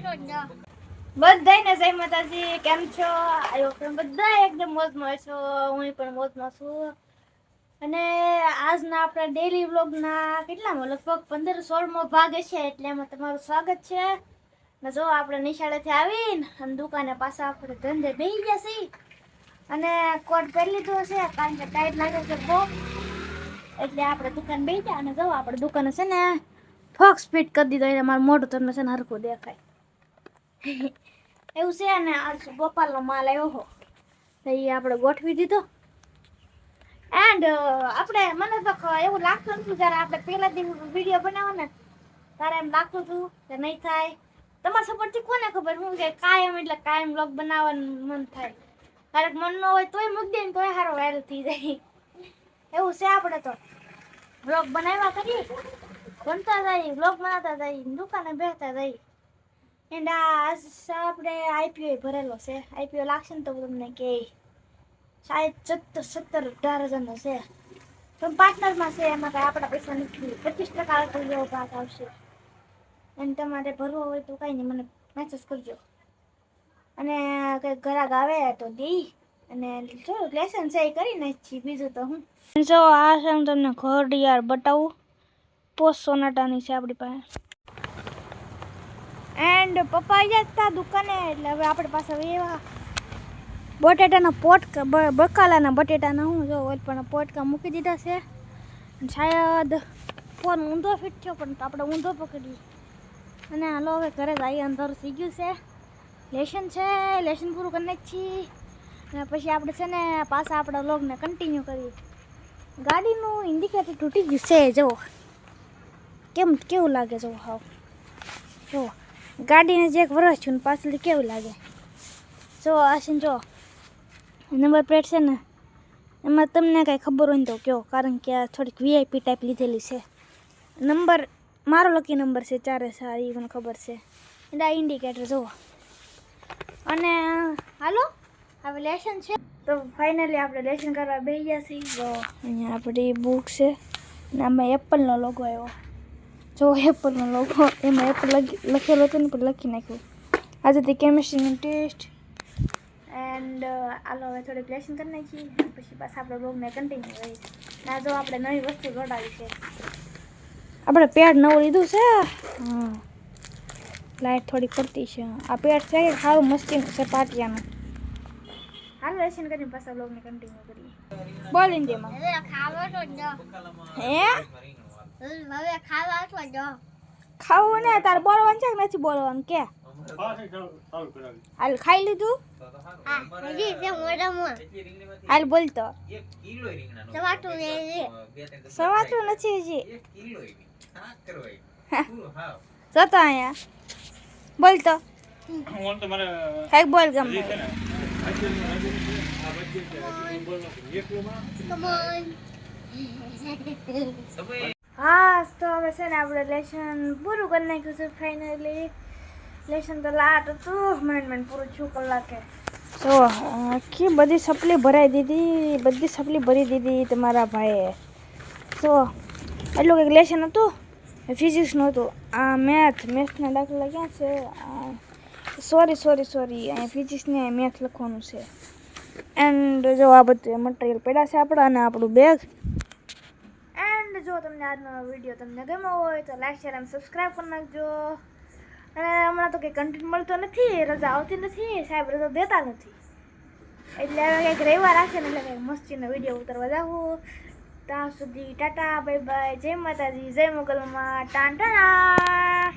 બધાને જય માતાજી, કેમ છો? આયો પણ બધા એકદમ મોજમાં છો, હું પણ મોજમાં છું. અને આજના આપણા ડેલી વ્લોગના કેટલામાં લગભગ 15-16મો ભાગ હશે, એટલે એમાં તમારું સ્વાગત છે. ને જો આપણે નિશાળેથી આવીને અને દુકાને પાછા આપણે ધંધે બેસી ગયા છીએ. અને કોટ પહેરી લીધો છે કારણ કે ટાઈટ લાગે છે બહુ, એટલે આપણે દુકાન બેસી ગયા. અને જો આપણે દુકાને છે ને ફોક્સ ફિટ કરી દીધો, એટલે મારું મોઢું તમને છે ને હરખું દેખાય એવું છે. ને આજ ગોપાલનો માલ આવ્યો હો, તો એ આપણે ગોઠવી દીધો. એન્ડ આપણે મને તો એવું લાગતું હતું જ્યારે આપણે પહેલા દિવસ વિડીયો બનાવો ને ત્યારે એમ લાગતું હતું કે નહીં થાય. તમારા સપોર્ટથી કોને ખબર હું કે કાયમ એટલે કાયમ વ્લોગ બનાવવાનું મન થાય. ક્યારેક મન ન હોય તોય મૂકી દે ને તોય સારો વાયરલ થઈ જાય એવું છે. આપણે તો વ્લોગ બનાવ્યા કરીએ, ભણતા જઈએ, વ્લોગ બનાવતા જઈએ, દુકાને બેસતા જઈએ. એન્ડ આજ આપણે આઈપીઓ ભરેલો છે. આઈપીઓ લાગશે ને તો તમને કે શાયદ 17-18 હજારનો છે, પણ પાર્ટનરમાં છે, એમાં કાંઈ આપણા પૈસા નથી. 25% જેવો ભાગ આવશે. અને તમારે ભરવો હોય તો કાંઈ નહીં, મને મેસેજ કરજો. અને કંઈક ગ્રાહક આવે તો દી, અને જો લેસન છે એ કરી નાખી. બીજું તો હું જો આ છે હું તમને ઘડિયાળ બતાવું, પોસ્ટ સોનાટાની છે આપણી પાસે. એન્ડ પપ્પા આવી ગયા હતા દુકાને, એટલે હવે આપણે પાસે એવા બટેટાના પોટકા, બકાલાના બટેટાના હું જો ઓલ પણ પોટકા મૂકી દીધા છે. શાયદ ફોન ઊંધો ફિટ થયો, પણ આપણે ઊંધો પકડી. અને હાલો હવે ઘરે જઈએ, અંધારું થઈ ગયું છે. લેશન છે, લેશન પૂરું કરી નાખીએ, અને પછી આપણે છે ને પાછા આપણા વ્લોગને કન્ટિન્યુ કરીએ. ગાડીનું ઇન્ડિકેટર તૂટી ગયું છે, જુઓ કેવું લાગે. જુઓ હાવ જુઓ ગાડીને જે એક વરસ છું ને પાછળથી કેવું લાગે. જો આશીન જો નંબર પ્લેટ છે ને, એમાં તમને કાંઈ ખબર હોય ને તો કહો, કારણ કે આ થોડીક વીઆઈપી ટાઈપ લીધેલી છે. નંબર મારો લકી નંબર છે 4 એ મને ખબર છે. એટલે આ ઇન્ડિકેટર જુઓ. અને હાલો હવે લેશન છે, તો ફાઇનલી આપણે લેશન કરવા બેસી ગયા છીએ. જો અહીંયા આપણી બુક છે, અને આમાં એપલનો લોગો આવ્યો. જો એપલનો લોગો, એમાં એપલ લખેલો હતો ને પણ લખી નાખ્યું. આજે તે કેમિસ્ટ્રીનું ટેસ્ટ. એન્ડ આલો હવે થોડીક લેશન કરી નાખીએ, પછી પાછા આપણે બ્લોગને કન્ટિન્યુ કરીએ. ના જો આપણે નવી વસ્તુ જોડાવી છે, આપણે પેડ નવું લીધું છે. હા, લાઈટ થોડી પડતી છે. આ પેડ છે કે સારું મસ્તીનું છે પાટિયાનું. હાલ લેશન કરીને પાછા બ્લોગને કન્ટિન્યુ કરીએ. બોલ હિન્દીમાં. હે ખાવું ને તારે બોલવાનું છે કે નથી બોલવાનું કે? હાલ ખાઈ લીધું? હાલ બોલતો. સવાતું નથી હજી. જતો અહીંયા બોલતો. કઈક બોલ ગમે. હા તો હવે છે ને આપણે લેશન પૂરું કરી નાખ્યું છે ફાઇનલી. લેશન તો લાટ હતું, માંડ પૂરું છું કલાકે. તો આખી બધી સપ્લી ભરાઈ દીધી, બધી સપ્લી ભરી દીધી તમારા ભાઈએ. તો એટલું કંઈક લેશન હતું, ફિઝિક્સનું હતું. આ મેથ્સના દાખલા ક્યાં છે? સોરી અહીંયા ફિઝિક્સને મેથ લખવાનું છે. એન્ડ જો આ બધું મટીરિયલ પડ્યા છે આપણા, અને આપણું બેગ. એન્ડ જો તમને આજનો વિડીયો તમને ગમ્યો હોય તો લાઈક, શેર અને સબસ્ક્રાઈબ કરી નાખજો. અને હમણાં તો કંઈ કન્ટેન્ટ મળતો નથી, રજા આવતી નથી, સાહેબ રજા દેતા નથી. એટલે હવે કંઈક રવિવાર આવશે ને એટલે કંઈક મસ્તીનો વિડીયો ઉતરવા જાવું. ત્યાં સુધી ટાટા, બાય બાય, જય માતાજી, જય મોગલમાં, ટાટા.